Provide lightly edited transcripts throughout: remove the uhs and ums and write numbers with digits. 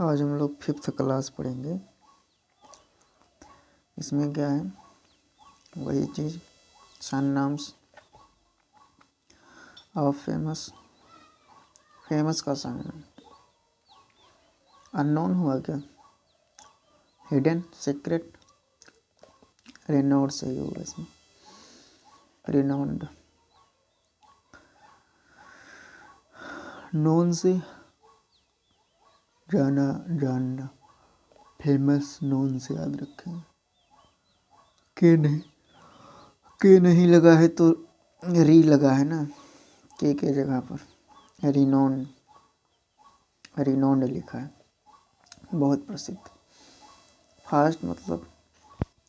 आज हम लोग 5th क्लास पढ़ेंगे। इसमें क्या है, वही चीज़ नाम्स ऑफ फेमस का सन। अननोन हुआ क्या, हिडन, सीक्रेट, रेनॉल्ड से ही होगा इसमें, रिनाउंड। नोन से जानना, फेमस नोन से याद रखें। के नहीं लगा है तो री लगा है ना, के जगह पर रिनोन्ड लिखा है, बहुत प्रसिद्ध। फास्ट मतलब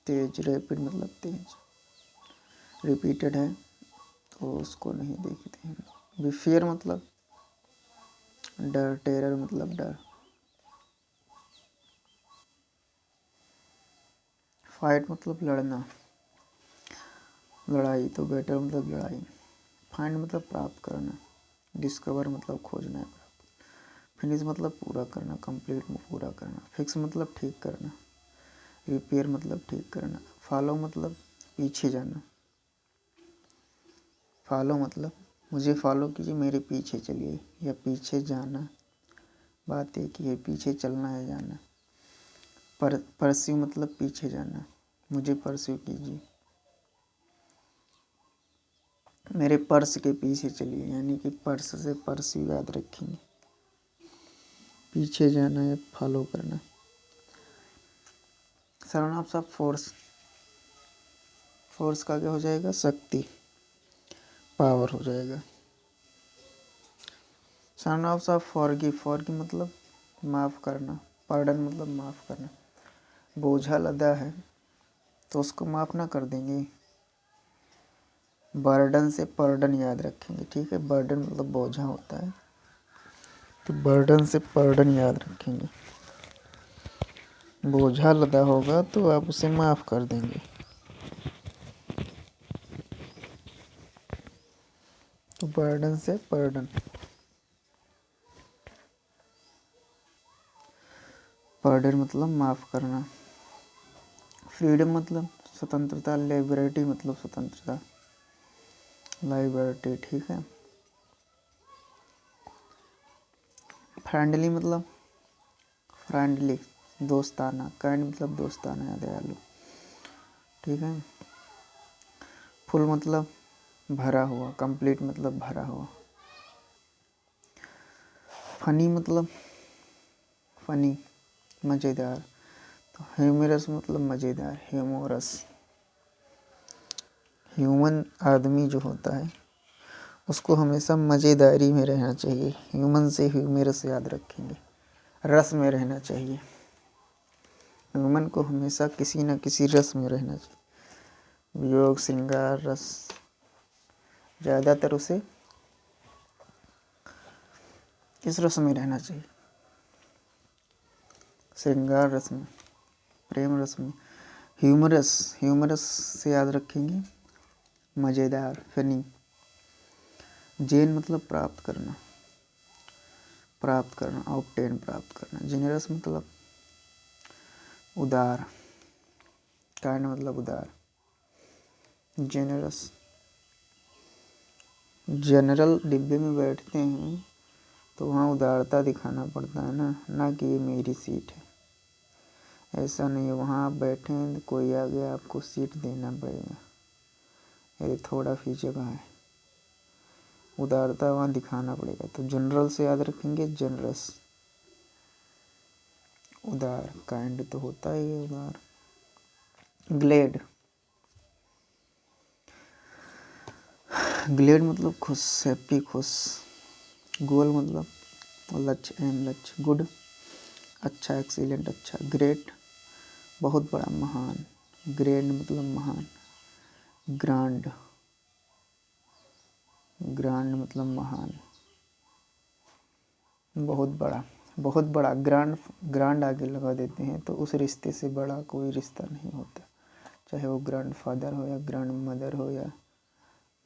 तेज, रैपिड मतलब तेज, रिपीटेड है तो उसको नहीं देखते हैं। फियर मतलब डर, टेरर मतलब डर। फाइट मतलब लड़ना, लड़ाई, तो बेटर मतलब लड़ाई। फाइंड मतलब प्राप्त करना, डिस्कवर मतलब खोजना है, प्राप्त। फिनिश मतलब पूरा करना, कंप्लीट में पूरा करना। फिक्स मतलब ठीक करना, रिपेयर मतलब ठीक करना। फॉलो मतलब पीछे जाना, फॉलो मतलब मुझे फॉलो कीजिए, मेरे पीछे चलिए, या पीछे जाना। बात एक ही है, पीछे चलना है जाना। परस्यू मतलब पीछे जाना, मुझे परस्यू कीजिए, मेरे पर्स के पीछे चलिए, यानी कि पर्स से परस्यू याद रखेंगे। पीछे जाना या फॉलो करना। सर्वनाम ऑफ फोर्स का क्या हो जाएगा, शक्ति, पावर हो जाएगा। सर्वनाम ऑफ फॉरगिव मतलब माफ़ करना, पार्डन मतलब माफ़ करना। बोझा लदा है तो उसको माफ़ ना कर देंगे, बर्डन से पर्डन याद रखेंगे, ठीक है। बर्डन मतलब बोझा होता है, तो बर्डन से पर्डन याद रखेंगे। बोझा लदा होगा तो आप उसे माफ़ कर देंगे, तो बर्डन से पर्डन। पर्डन मतलब माफ़ करना। फ्रीडम मतलब स्वतंत्रता, लिबर्टी मतलब स्वतंत्रता, लिबर्टी, ठीक है। फ्रेंडली मतलब फ्रेंडली, दोस्ताना। काइंड मतलब दोस्ताना या दयालु, ठीक है। फुल मतलब भरा हुआ, कंप्लीट मतलब भरा हुआ। फनी मतलब फनी, मज़ेदार, तो ह्यूमरस मतलब मज़ेदार, ह्यूमरस। ह्यूमन आदमी जो होता है उसको हमेशा मज़ेदारी में रहना चाहिए। ह्यूमन से ह्यूमरस याद रखेंगे, रस में रहना चाहिए। ह्यूमन को हमेशा किसी न किसी रस में रहना चाहिए। वियोग, श्रृंगार, रस, ज़्यादातर उसे किस रस में रहना चाहिए, श्रृंगार रस में, प्रेम रस में। ह्यूमरस से याद रखेंगे मज़ेदार, फनी। जेन मतलब प्राप्त करना, ऑब्टेन प्राप्त करना। जेनरस मतलब उदार, काइंड मतलब उदार, जेनरस। जनरल डिब्बे में बैठते हैं तो वहाँ उदारता दिखाना पड़ता है ना कि ये मेरी सीट है, ऐसा नहीं है। वहाँ आप बैठे हैं, कोई आ गया, आपको सीट देना पड़ेगा, यदि थोड़ा भी जगह है, उदारता वहाँ दिखाना पड़ेगा। तो जनरल से याद रखेंगे जनरस, उदार। काइंड तो होता ही है उदार। ग्लेड मतलब खुश, हैप्पी, खुश। गोल मतलब लक्ष्य, एम, लक्ष्य। गुड अच्छा, एक्सीलेंट अच्छा। ग्रेट बहुत बड़ा, महान। ग्रैंड मतलब महान। ग्रांड मतलब महान, बहुत बड़ा। ग्रांड आगे लगा देते हैं तो उस रिश्ते से बड़ा कोई रिश्ता नहीं होता, चाहे वो ग्रैंड फादर हो या ग्रैंड मदर हो या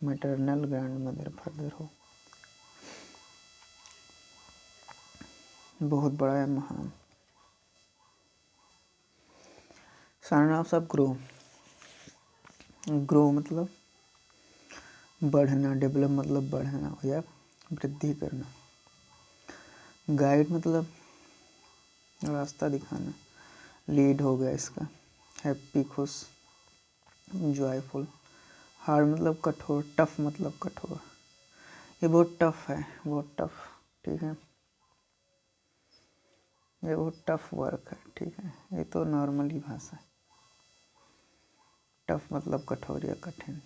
मैटरनल ग्रैंड मदर फादर हो। बहुत बड़ा या महान। सारा सब ग्रो। ग्रो मतलब बढ़ना, डेवलप मतलब बढ़ना या वृद्धि करना। गाइड मतलब रास्ता दिखाना। लीड हो गया इसका। हैप्पी खुश, जॉयफुल। हार्ड मतलब कठोर, टफ मतलब कठोर। ये बहुत टफ है, बहुत टफ, ठीक है। ये बहुत टफ वर्क है, ठीक है। ये तो नॉर्मली भाषा है। टफ मतलब कठोर या कठिन।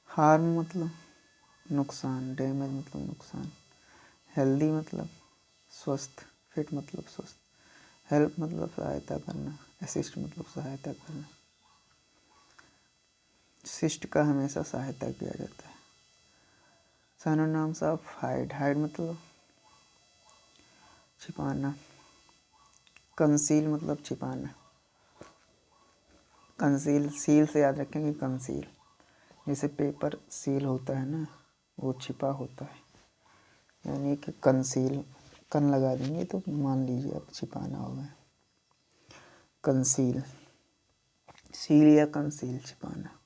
हार्म मतलब नुकसान, डैमेज मतलब नुकसान। हेल्दी मतलब स्वस्थ, फिट मतलब स्वस्थ। हेल्प मतलब सहायता करना, असिस्ट मतलब सहायता करना। शिष्ट का हमेशा सहायता किया जाता है। Synonyms of hide. हाइड मतलब छिपाना। कंसील मतलब छिपाना। कंसील, सील से याद रखेंगे कंसील। जैसे पेपर सील होता है ना, वो छिपा होता है, यानी कि कंसील, कन लगा देंगे तो मान लीजिए अब छिपाना होगा। कंसील, सील या कंसील, छिपाना।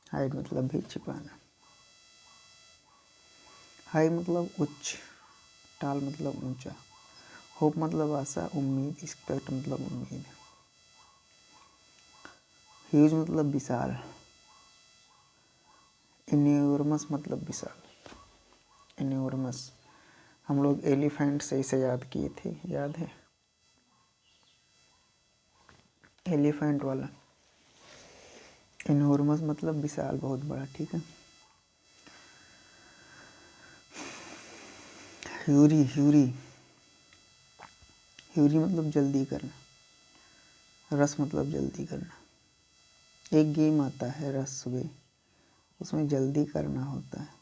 हाइड मतलब भी छिपाना। हाई मतलब उच्च, टाल मतलब ऊंचा। होप मतलब आशा, उम्मीद, एक्सपेक्ट मतलब उम्मीद। ह्यूज मतलब विशाल। इन्योरमस मतलब विशाल। इन्योरमस हम लोग एलिफेंट से इसे याद किए थे, याद है? एलिफेंट वाला। इन्योरमस मतलब विशाल, बहुत बड़ा, ठीक है। ह्यूरी, ह्यूरी, ह्यूरी मतलब जल्दी करना। रस मतलब जल्दी करना। एक गेम आता है रस वे, उसमें जल्दी करना होता है।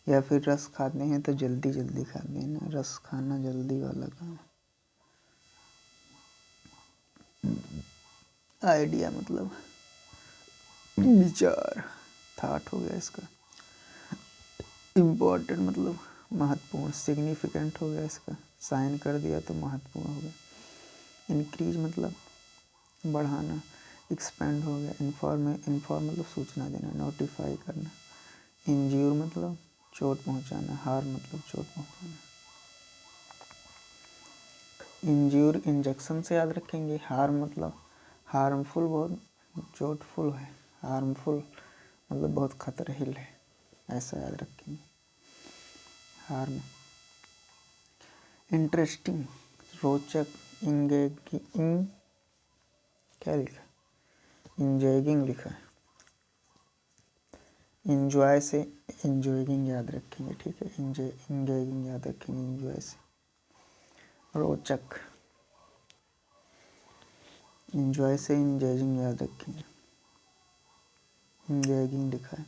या फिर रस खाते हैं तो जल्दी जल्दी खाते हैं ना, रस खाना जल्दी वाला काम। आइडिया मतलब विचार, थॉट हो गया इसका। इम्पोर्टेंट मतलब महत्वपूर्ण, सिग्निफिकेंट हो गया इसका। साइन कर दिया तो महत्वपूर्ण हो गया। इंक्रीज मतलब बढ़ाना। एक्सपेंड हो गया। इन्फॉर्म मतलब सूचना देना, नोटिफाई करना। इंज्यूर मतलब चोट पहुंचाना। हार मतलब चोट पहुंचाना। इंज्यूर इंजेक्शन से याद रखेंगे। हार मतलब हार्मफुल, बहुत चोटफुल है। हार्मफुल मतलब बहुत खतरहील है, ऐसा याद रखेंगे। हार्म। इंटरेस्टिंग, रोचक, इंगेजिंग, क्या लिखा? इंजॉयिंग लिखा है। इंजॉय से इंजॉयिंग याद रखेंगे, ठीक है। इंजॉयिंग याद रखेंगे इंजॉय से। रोचक, इंजॉय से इंजॉयिंग याद रखेंगे। इंजॉयिंग लिखा है।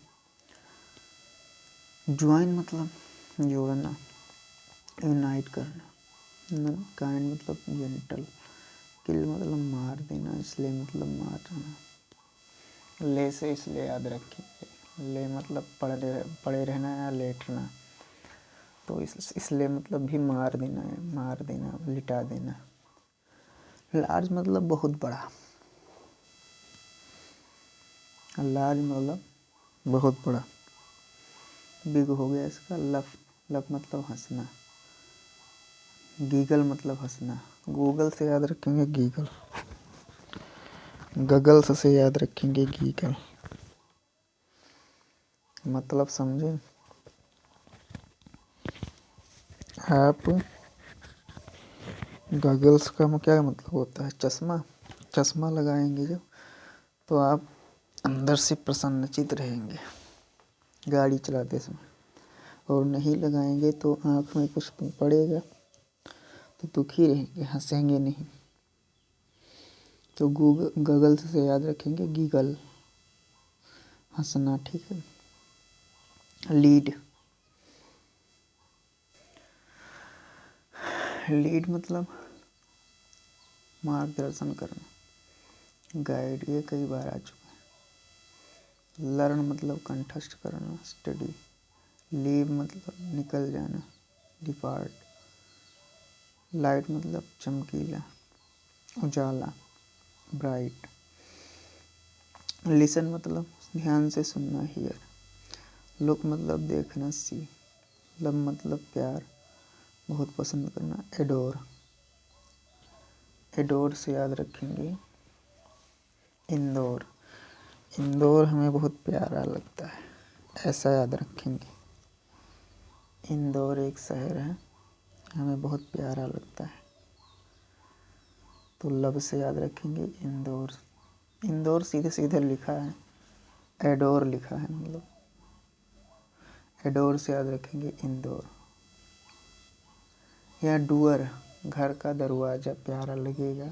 ज्वाइन मतलब जोड़ना, यूनाइट करना। काइंड मतलब जेंटल। किल मतलब मार देना, इसलिए मतलब मारना। ले से इसलिए याद रखेंगे। ले मतलब पड़े रहना या लेटना, तो इसलिए मतलब भी मार देना है, मार देना, लिटा देना। लार्ज मतलब बहुत बड़ा। लार्ज मतलब बहुत बड़ा। बिग हो गया इसका। लफ, लफ मतलब हंसना। गीगल मतलब हंसना। गूगल से याद रखेंगे गीगल। गगल्स से याद रखेंगे गीगल। मतलब समझे आप? गगल्स का क्या मतलब होता है? चश्मा। चश्मा लगाएंगे जब, तो आप अंदर से प्रसन्नचित रहेंगे गाड़ी चलाते समय, और नहीं लगाएंगे तो आँख में कुछ पड़ेगा तो दुखी रहेंगे, हंसेंगे नहीं। तो गगल से याद रखेंगे गीगल, हंसना, ठीक है। लीड, लीड मतलब मार्गदर्शन करना। गाइड, ये कई बार आ चुका है। लर्न मतलब कंठस्थ करना, स्टडी। लीव मतलब निकल जाना, डिपार्ट। लाइट मतलब चमकीला, उजाला, ब्राइट। लिसन मतलब ध्यान से सुनना, हियर। लुक मतलब देखना, सी। लव मतलब प्यार, बहुत पसंद करना, एडोर। एडोर से याद रखेंगे इंदौर। इंदौर हमें बहुत प्यारा लगता है, ऐसा याद रखेंगे। इंदौर एक शहर है, हमें बहुत प्यारा लगता है, तो लव से याद रखेंगे इंदौर। इंदौर सीधे सीधे लिखा है, एडोर लिखा है, मतलब एडोर से याद रखेंगे इंदौर। या डूअर, घर का दरवाज़ा प्यारा लगेगा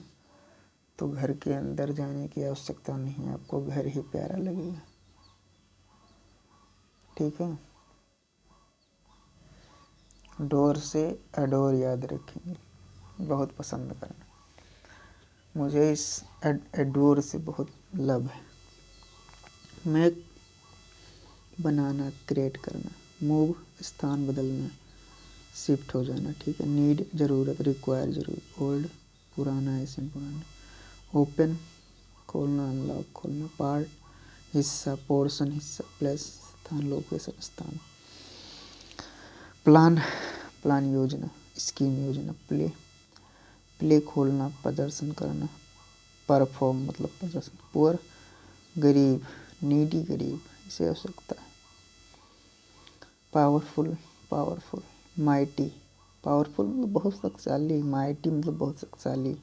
तो घर के अंदर जाने की आवश्यकता नहीं है, आपको घर ही प्यारा लगेगा। ठीक है। डोर से एडोर याद रखेंगे, बहुत पसंद करना। मुझे इस एडोर से बहुत लव है। मेक बनाना, क्रिएट करना। मूव स्थान बदलना, शिफ्ट हो जाना। ठीक है। नीड ज़रूरत, रिक्वायर जरूरत। ओल्ड पुराना, एंशिएंट पुराना। ओपन खोलना, अनलॉक खोलना। पार्ट हिस्सा, पोर्शन हिस्सा। प्लेस स्थान, लोकेशन स्थान। प्लान प्लान योजना, स्कीम योजना। प्ले प्ले खोलना, प्रदर्शन करना। परफॉर्म मतलब प्रदर्शन। पुअर गरीब, नीडी गरीब, इसे आवश्यकता है। Powerful powerful. माइटी पावरफुल मतलब बहुत शक्तिशाली, माइटी मतलब बहुत शक्तिशाली।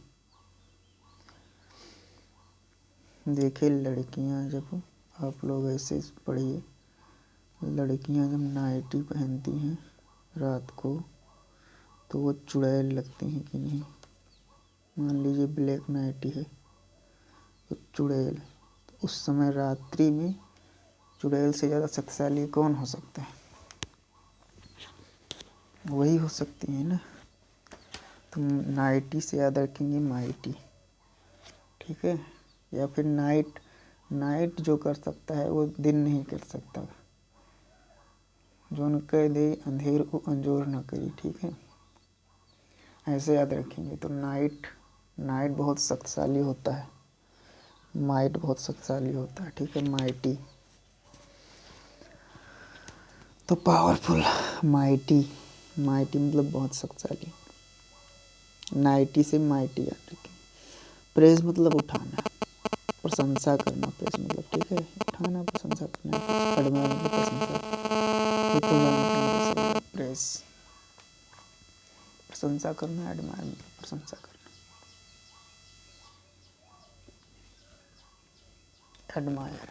देखिए लड़कियां, जब आप लोग ऐसे पढ़िए, लड़कियां जब नाइटी पहनती हैं रात को तो वो चुड़ैल लगती हैं कि नहीं। मान लीजिए ब्लैक नाइटी है तो चुड़ैल, तो उस समय रात्रि में चुड़ैल से ज़्यादा शक्तिशाली कौन हो सकता है? वही हो सकती है ना। तो नाइटी से याद रखेंगे माइटी। ठीक है। या फिर नाइट जो कर सकता है वो दिन नहीं कर सकता। जो न कह दे अंधेर को अंजोर न करी। ठीक है, ऐसे याद रखेंगे। तो नाइट बहुत शक्तिशाली होता है, माइट बहुत शक्तिशाली होता है। ठीक है। माइटी तो पावरफुल, माइटी मतलब बहुत शक्तिशाली। नाइटी से माइटी याद रखें। प्रेज मतलब उठाना, प्रशंसा करना। प्रेज मतलब ठीक है उठाना, प्रशंसा करना। एडमायर मतलब प्रशंसा। ये तो जानते हैं प्रेज प्रशंसा करना, एडमायर मतलब प्रशंसा करना। एडमायर।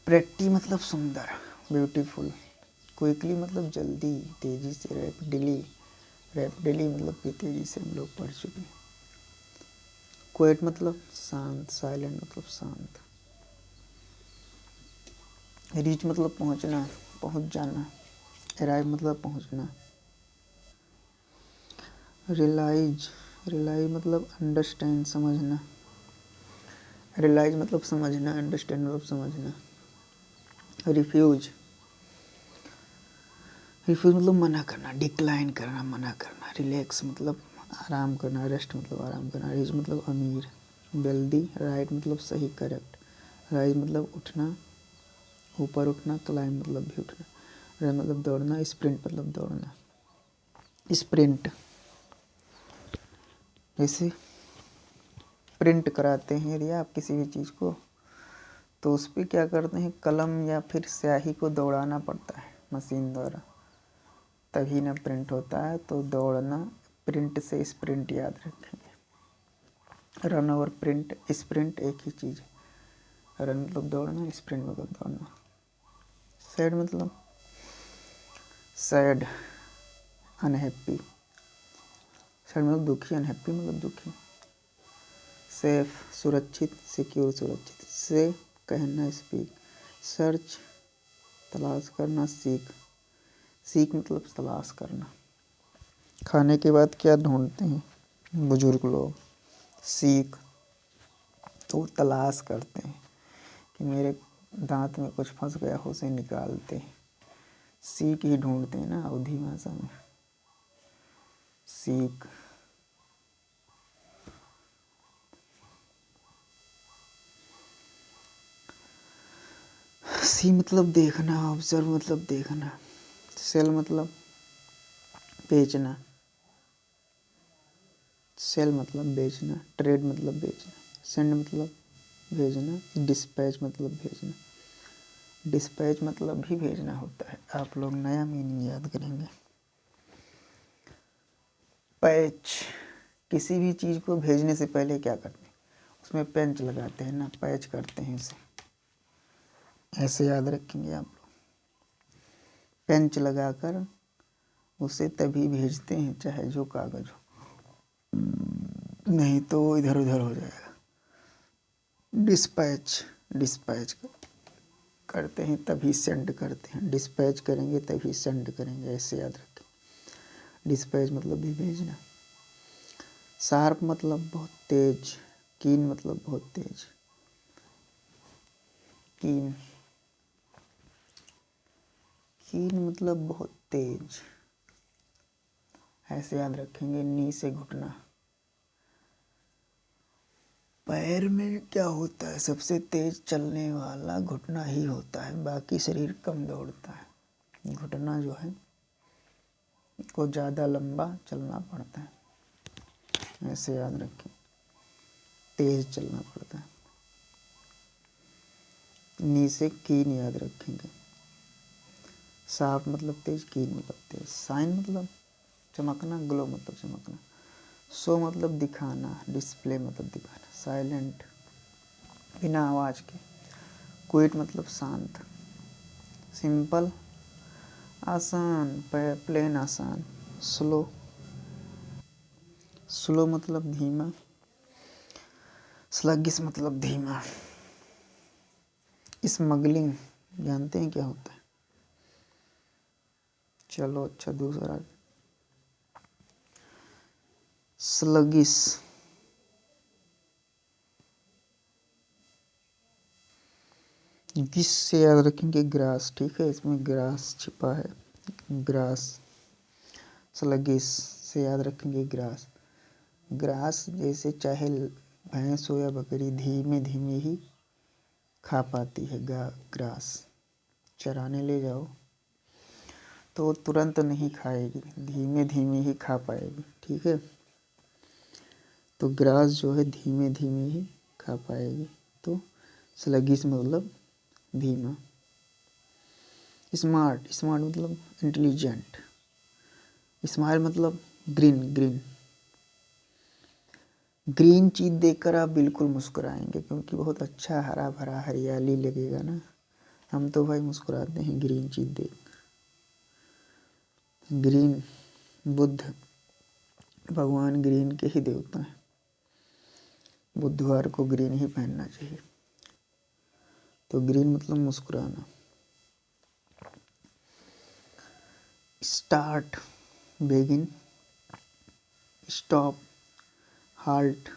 प्रेटी मतलब सुंदर, ब्यूटीफुल। क्विकली मतलब जल्दी, तेजी से। रैपिडली मतलब कि तेजी से, हम लोग पढ़ चुके। क्वेट मतलब शांत, साइलेंट मतलब शांत। रीच मतलब पहुंचना, पहुंच जाना। अराइव मतलब पहुंचना। रियलाइज मतलब अंडरस्टैंड, समझना। रियलाइज मतलब समझना, अंडरस्टैंड मतलब समझना। रिफ्यूज मतलब मना करना, डिक्लाइन करना, मना करना। रिलैक्स मतलब आराम करना, रेस्ट मतलब आराम करना। रिच मतलब अमीर। वेल्दी। राइट मतलब सही, करेक्ट। राइज मतलब उठना, ऊपर उठना। क्लाइम मतलब भी उठना। रन मतलब दौड़ना। स्प्रिंट मतलब दौड़ना। स्प्रिंट जैसे प्रिंट कराते हैं यदि आप किसी भी चीज़ को, तो उस पर क्या करते हैं, कलम या फिर स्याही को दौड़ाना पड़ता है मशीन द्वारा, तभी ना प्रिंट होता है। तो दौड़ना, प्रिंट से स्प्रिंट याद रखेंगे। रन और प्रिंट, स्प्रिंट एक ही चीज़ है। रन मतलब दौड़ना, स्प्रिंट मतलब दौड़ना। सैड मतलब सैड, अनहैप्पी। सैड मतलब दुखी, अनहैप्पी मतलब दुखी। सेफ सुरक्षित, सिक्योर सुरक्षित। से कहना, स्पीक। सर्च तलाश करना, सीख मतलब तलाश करना। खाने के बाद क्या ढूंढते हैं बुजुर्ग लोग? सीख, तो तलाश करते हैं कि मेरे दांत में कुछ फंस गया हो, उसे निकालते हैं। सीख ही ढूंढते हैं ना अवधी भाषा में। सीख, सी मतलब देखना, ऑब्जर्व मतलब देखना, सेल मतलब बेचना, सेल मतलब बेचना, ट्रेड मतलब बेचना, सेंड मतलब भेजना, डिस्पैच मतलब भेजना, डिस्पैच मतलब भी भेजना होता है। आप लोग नया मीनिंग याद करेंगे। पैच, किसी भी चीज़ को भेजने से पहले क्या करते हैं, उसमें पेंच लगाते हैं ना, पैच करते हैं इसे, ऐसे याद रखेंगे आप लोग। पेंच लगाकर उसे तभी भेजते हैं चाहे जो कागज़ हो, नहीं तो इधर उधर हो जाएगा। डिस्पैच, डिस्पैच करते हैं तभी सेंड करते हैं, डिस्पैच करेंगे तभी सेंड करेंगे, ऐसे याद रखें। डिस्पैच मतलब भी भेजना। शार्प मतलब बहुत तेज, कीन मतलब बहुत तेज, कीन, कीन मतलब बहुत तेज, ऐसे याद रखेंगे। नी से घुटना, पैर में क्या होता है, सबसे तेज चलने वाला घुटना ही होता है, बाकी शरीर कम दौड़ता है। घुटना जो है को ज़्यादा लंबा चलना पड़ता है, ऐसे याद रखें, तेज चलना पड़ता है। नी से कीन याद रखेंगे। साफ मतलब तेज, कीन मतलब तेज। साइन मतलब चमकना, ग्लो मतलब चमकना। शो मतलब दिखाना, डिस्प्ले मतलब दिखाना। साइलेंट बिना आवाज़ के। क्विट मतलब शांत। सिंपल आसान, प्लेन आसान। स्लो, स्लो मतलब धीमा। स्लगिस मतलब धीमा। स्मगलिंग जानते हैं क्या होता है? चलो अच्छा, दूसरा स्लगिस, गिस से याद रखेंगे ग्रास, ठीक है, इसमें ग्रास छिपा है, ग्रास। स्लगिस से याद रखेंगे ग्रास, ग्रास जैसे चाहे भैंस हो या बकरी धीमे धीमे ही खा पाती है ग्रास। चराने ले जाओ तो तुरंत नहीं खाएगी, धीमे धीमे ही खा पाएगी, ठीक है। तो ग्रास जो है धीमे धीमे ही खा पाएगी, तो स्लगिस मतलब धीमा। स्मार्ट, स्मार्ट मतलब इंटेलिजेंट। स्माइल मतलब ग्रीन, ग्रीन, ग्रीन चीज़ देखकर आप बिल्कुल मुस्कुराएंगे, क्योंकि बहुत अच्छा हरा भरा हरियाली लगेगा ना। हम तो भाई मुस्कुराते हैं ग्रीन चीज़ देख। ग्रीन, बुद्ध, भगवान ग्रीन के ही देवता हैं, बुधवार को ग्रीन ही पहनना चाहिए। तो ग्रीन मतलब मुस्कुराना। Start, begin. Stop, halt,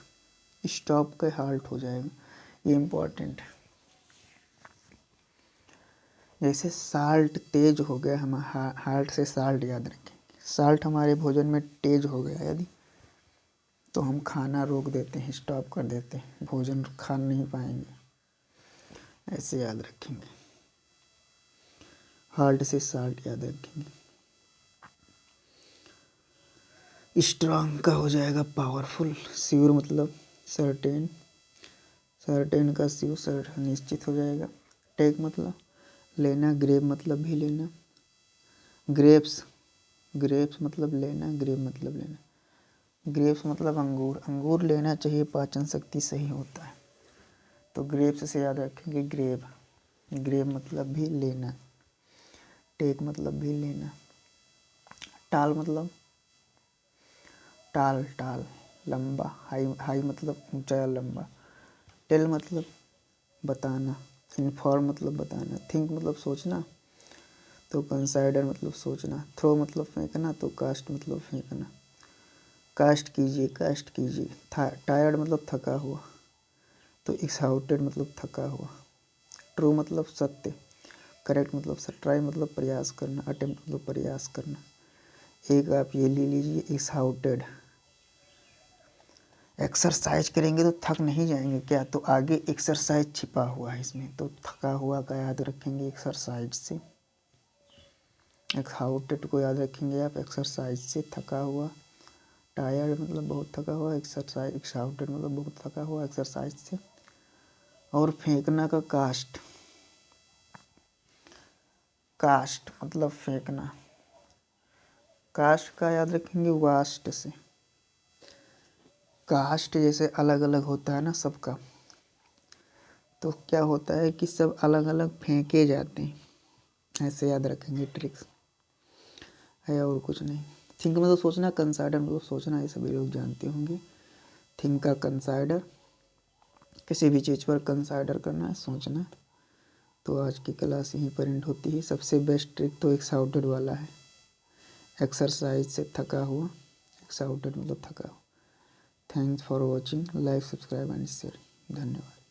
stop का हाल्ट हो जाएगा, ये इम्पोर्टेंट है। जैसे साल्ट तेज हो गया, हम हाल्ट से साल्ट याद रखेंगे। साल्ट हमारे भोजन में तेज हो गया यदि, तो हम खाना रोक देते हैं, स्टॉप कर देते हैं, भोजन खा नहीं पाएंगे, ऐसे याद रखेंगे। हाल्ट से साल्ट याद रखेंगे। स्ट्रांग का हो जाएगा पावरफुल। श्योर मतलब सर्टेन, सर्टेन का श्योर निश्चित हो जाएगा। टेक मतलब लेना, ग्रेप मतलब भी लेना। ग्रेप्स, ग्रेप्स मतलब लेना, ग्रेप मतलब लेना। ग्रेप्स मतलब अंगूर, अंगूर लेना चाहिए, पाचन शक्ति सही होता है, तो ग्रेप्स से याद रखेंगे ग्रेप। ग्रेप मतलब भी लेना, टेक मतलब भी लेना। टाल मतलब टाल, टाल लंबा, हाई, हाई मतलब ऊंचा या लंबा। टेल मतलब बताना, इन्फॉर्म मतलब बताना। थिंक मतलब सोचना, तो कंसाइडर मतलब सोचना। थ्रो मतलब फेंकना, तो कास्ट मतलब फेंकना। कास्ट कीजिए, कास्ट कीजिए। टायर्ड मतलब थका हुआ, तो एक्साउटेड मतलब थका हुआ। ट्रू मतलब सत्य, करेक्ट मतलब ट्राई मतलब प्रयास करना, अटेम्प्ट मतलब प्रयास करना। एक आप ये ले लीजिए एक्साउटेड। एक्सरसाइज करेंगे तो थक नहीं जाएंगे क्या, तो आगे एक्सरसाइज छिपा हुआ है इसमें, तो थका हुआ का याद रखेंगे एक्सरसाइज से। एक्साउटेड को याद रखेंगे आप एक्सरसाइज से, थका हुआ। टायर्ड मतलब बहुत थका हुआ, एक्सरसाइज एक्साउटेड मतलब बहुत थका हुआ एक्सरसाइज से। और फेंकना का कास्ट, कास्ट मतलब फेंकना, कास्ट का याद रखेंगे वास्ट से। कास्ट जैसे अलग अलग होता है ना सबका, तो क्या होता है कि सब अलग अलग फेंके जाते हैं, ऐसे याद रखेंगे ट्रिक्स है और कुछ नहीं। थिंक मतलब सोचना, कंसाइडर मतलब सोचना, ये सभी लोग जानते होंगे। थिंक का कंसाइडर, किसी भी चीज़ पर कंसाइडर करना है, सोचना। तो आज की क्लास यहीं पर एंड होती है। सबसे बेस्ट ट्रिक तो एक्साउटेड वाला है, एक्सरसाइज से थका हुआ, एक्साउटेड मतलब थका हुआ। Thanks for watching, like subscribe and share. धन्यवाद।